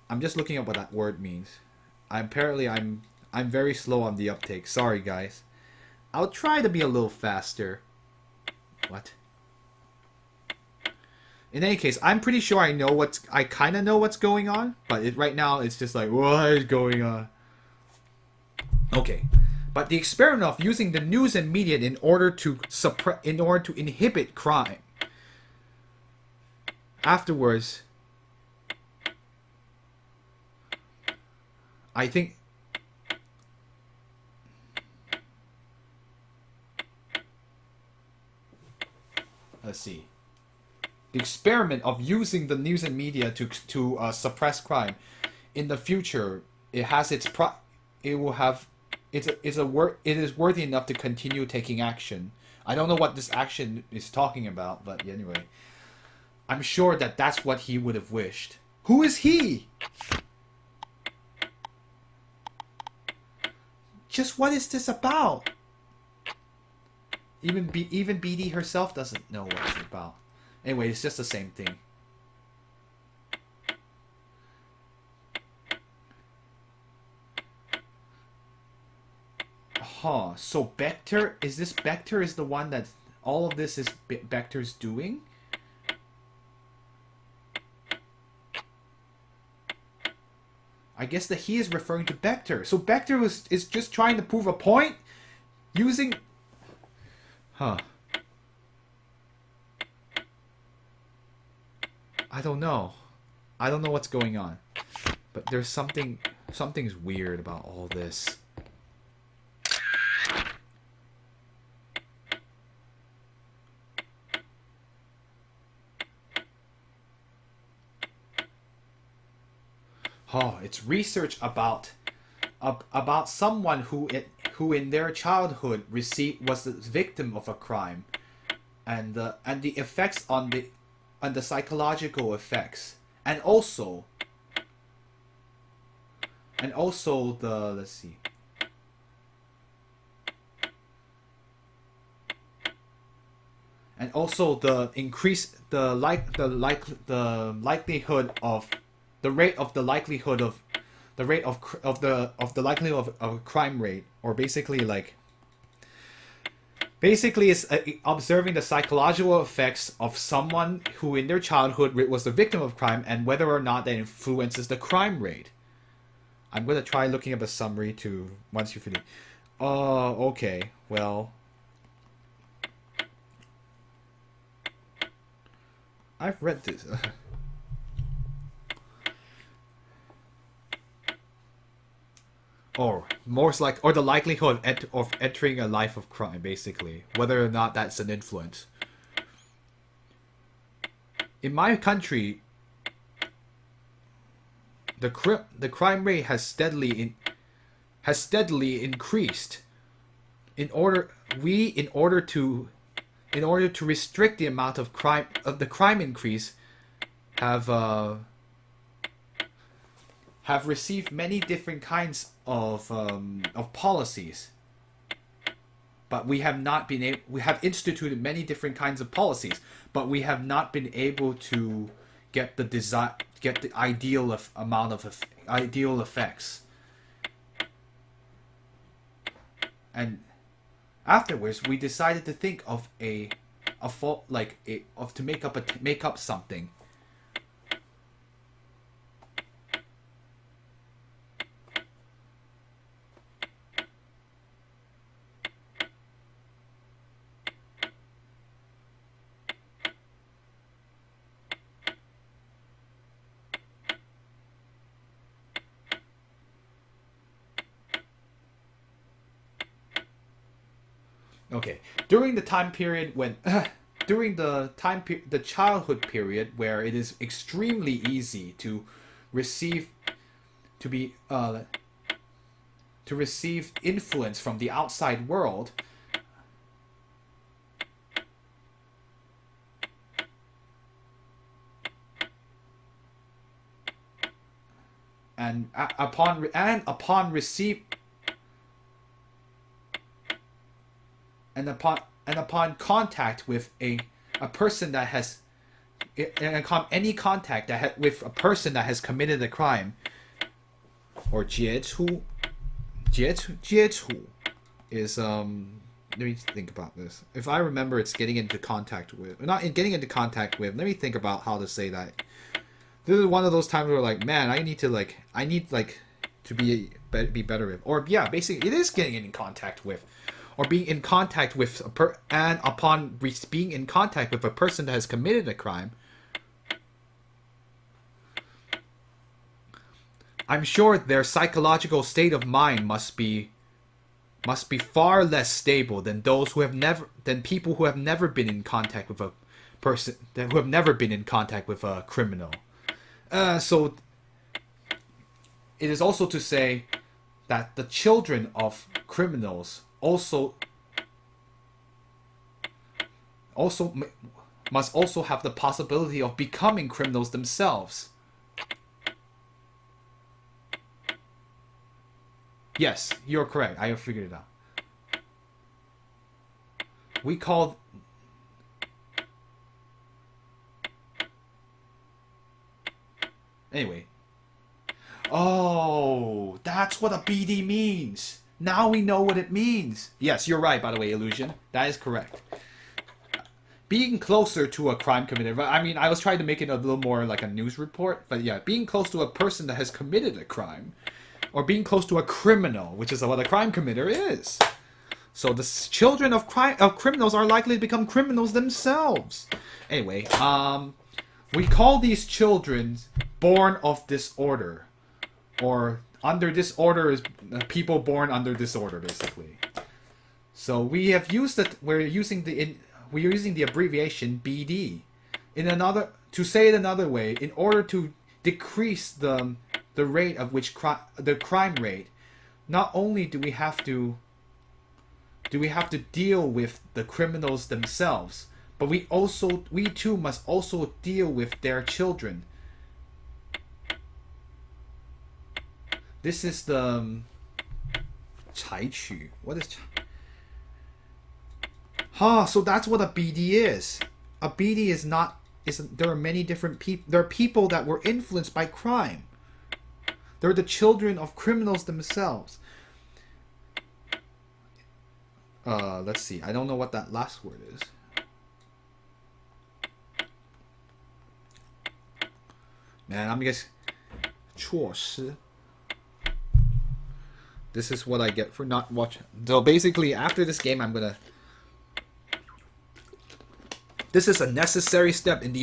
I'm just looking up what that word means. I'm very slow on the uptake. Sorry, guys. I'll try to be a little faster. What? In any case, I'm pretty sure I kind of know what's going on, but right now it's just like, what is going on? Okay. But the experiment of using the news and media in order to inhibit crime. Afterwards, I think let's see. The experiment of using the news and media to suppress crime in the future, it will have it is worthy enough to continue taking action. I don't know what this action is talking about, but anyway, I'm sure that that's what he would have wished. Who is he? Just what is this about? Even BD herself doesn't know what it's about. Anyway, it's just the same thing. Huh. So Bector is the one that all of this is Bector's doing? I guess that he is referring to Bector. So Bector is just trying to prove a point using. Huh. I don't know. I don't know what's going on. But there's something's weird about all this. Oh, it's research about someone who in their childhood was the victim of a crime, and the effects on the psychological effects, and also the let's see. And also the increase the likelihood of the rate of the likelihood of the rate of the likelihood of a crime rate, or basically is observing the psychological effects of someone who in their childhood was the victim of crime, and whether or not that influences the crime rate. I'm gonna try looking up a summary to once you finish. Okay, well, I've read this. Or or the likelihood of entering a life of crime, basically, whether or not that's an influence. In my country, the crime rate has steadily increased. In order to restrict the amount of crime increase, have received many different kinds of policies, but we have not been able. We have instituted many different kinds of policies, but we have not been able to get the amount of ideal effects. And afterwards, we decided to think of a fault to make up something. Okay, during the time period when the childhood period where it is extremely easy to receive to be to receive influence from the outside world, and upon receive and upon contact with a person that has any contact with a person that has committed a crime, or 接触 is let me think about this. If I remember, it's getting into contact with, not in getting into contact with. Let me think about how to say that. This is one of those times where like, man, I need to be better with, or yeah, basically it is getting in contact with, or being in contact with and upon being in contact with a person that has committed a crime, I'm sure their psychological state of mind must be far less stable than people who have never been in contact with a person, who have never been in contact with a criminal. So it is also to say that the children of criminals also must also have the possibility of becoming criminals themselves. Yes, you're correct. I have figured it out. We called... Anyway. Oh, that's what a BD means. Now we know what it means. Yes, you're right, by the way, Illusion. That is correct. Being closer to a crime committed... I mean, I was trying to make it a little more like a news report. But yeah, being close to a person that has committed a crime... Or being close to a criminal, which is what a crime committer is. So the children of criminals are likely to become criminals themselves. Anyway, we call these children born of disorder, or under disorder is people born under disorder, basically. So we have used it. We're using the abbreviation BD. To say it another way, in order to decrease the rate of which the crime rate, not only do we have to deal with the criminals themselves, but we too must also deal with their children. This is the 采取. What is? So that's what a BD is. A BD is not. There are many different people. There are people that were influenced by crime. They're the children of criminals themselves. Let's see. I don't know what that last word is. Man, I'm guessing 措施. This is what I get for not watching. So basically, after this game, this is a necessary step in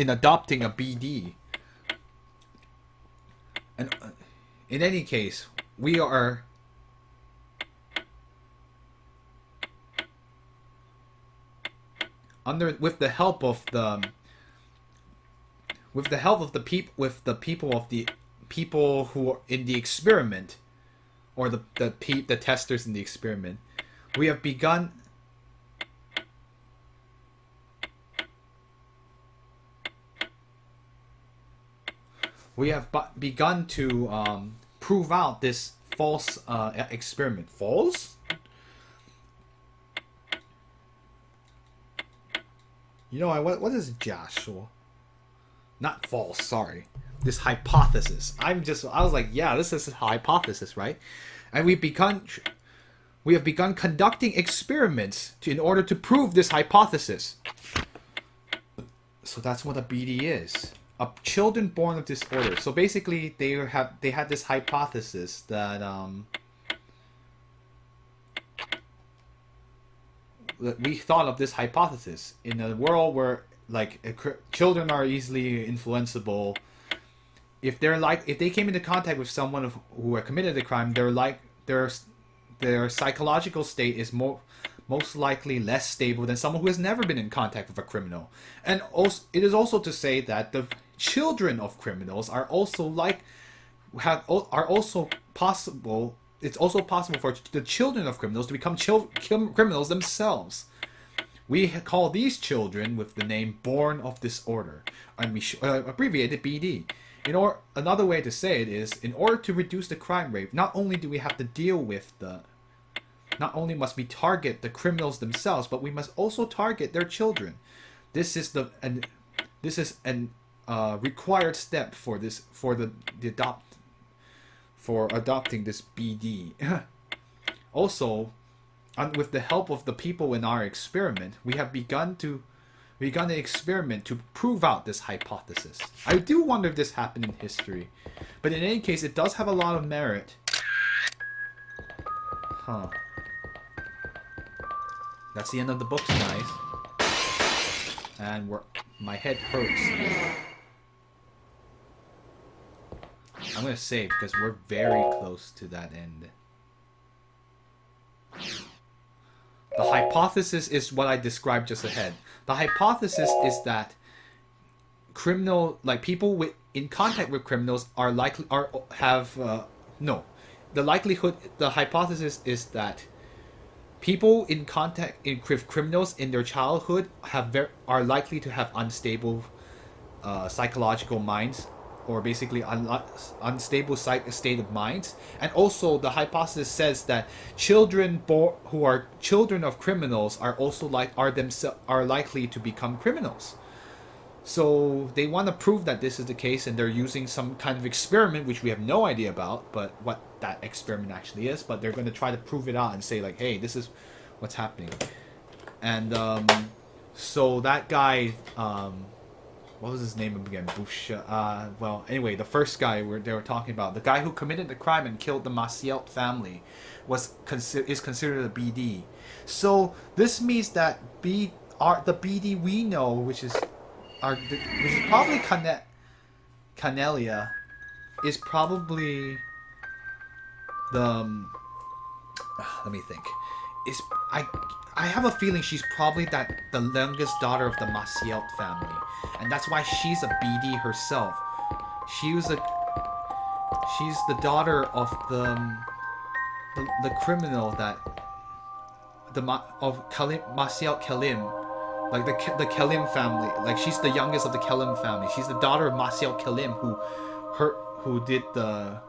adopting a BD. And in any case, we are with the help of the people who are in the experiment, or the testers in the experiment, we have begun to prove out this false experiment. False? You know, what is 假说? Not false, sorry. This hypothesis. I was like, yeah, this is a hypothesis, right? And we have begun conducting experiments in order to prove this hypothesis. So that's what a BD is. Children born of disorder. So basically, they had this hypothesis that we thought of this hypothesis in a world where children are easily influenceable. If they came into contact with someone who had committed a crime, their psychological state is most likely less stable than someone who has never been in contact with a criminal. And also, it is also to say that the children of criminals are also possible. It's also possible for the children of criminals to become criminals themselves. We call these children with the name born of disorder, and we abbreviated BD. Another way to say it is, in order to reduce the crime rate, not only must we target the criminals themselves, but we must also target their children. This is This is an required step for this for adopting this BD. Also, with the help of the people in our experiment, we have begun an experiment to prove out this hypothesis. I do wonder if this happened in history, but in any case, it does have a lot of merit. Huh. That's the end of the books, guys. And my head hurts. I'm gonna save because we're very close to that end. The hypothesis is what I described just ahead. The hypothesis is that people in contact with criminals are likely no. The hypothesis is that people in contact with criminals in their childhood are likely to have unstable psychological minds, or basically unstable state of minds. And also the hypothesis says that children who are children of criminals are likely to become criminals. So they want to prove that this is the case, and they're using some kind of experiment which we have no idea about, but what that experiment actually is. But they're going to try to prove it out and say like, hey, this is what's happening. And so that guy, what was his name again? Busha. Well, anyway, the first guy they were talking about, the guy who committed the crime and killed the Maciel family, is considered a BD. So this means that the BD we know, which is probably Canelia, is probably the. Let me think. I have a feeling she's probably the youngest daughter of the Maciel family, and that's why she's a BD herself. She's the daughter of the criminal of Maciel Kelim, like the Kelim family. Like she's the youngest of the Kelim family. She's the daughter of Maciel Kelim,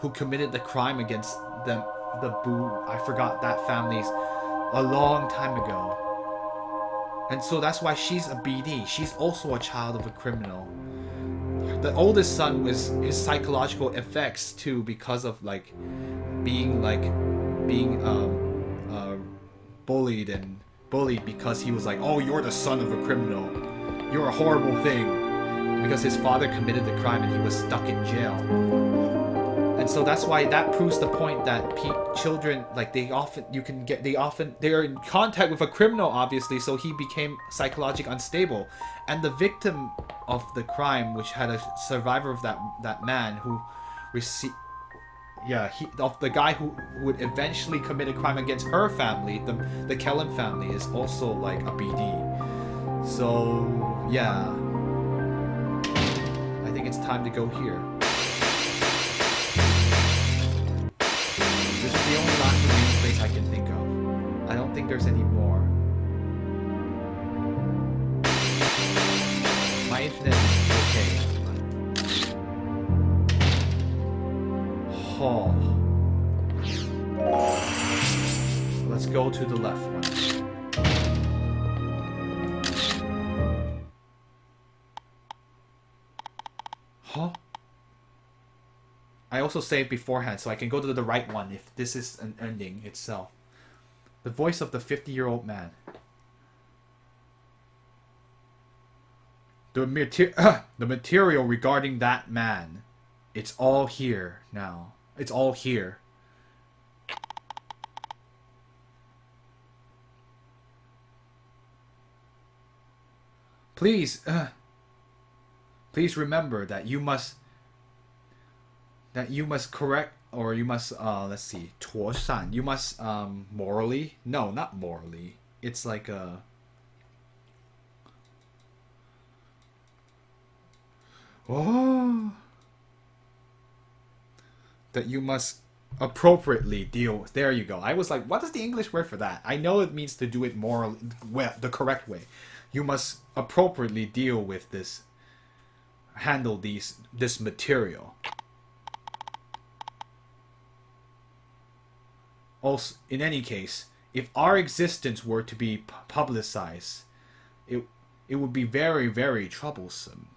who committed the crime against them. I forgot that family's a long time ago. And so that's why she's a BD. She's also a child of a criminal. The oldest son was his psychological effects too, because of being bullied because he was like, oh, you're the son of a criminal. You're a horrible thing. Because his father committed the crime and he was stuck in jail. And so that's why that proves the point that children, they're in contact with a criminal, obviously, so he became psychologically unstable. And the victim of the crime, which had a survivor of that man who received, of the guy who would eventually commit a crime against her family, the Kellen family, is also like a BD. So, yeah. I think it's time to go here. This is the only last remaining place I can think of. I don't think there's any more. My internet is okay. Oh. Let's go to the left one. Huh? I also saved beforehand, so I can go to the right one if this is an ending itself. The voice of the 50-year-old man. The material regarding that man. It's all here now. It's all here. Please remember that you must correct, or you must let's see, 妥善. You must morally, no, not morally. It's like a that you must appropriately deal with. There you go. I was like, what is the English word for that? I know it means to do it morally, well, the correct way. You must appropriately deal with this, handle this material. Also, in any case, if our existence were to be publicized, it would be very, very troublesome.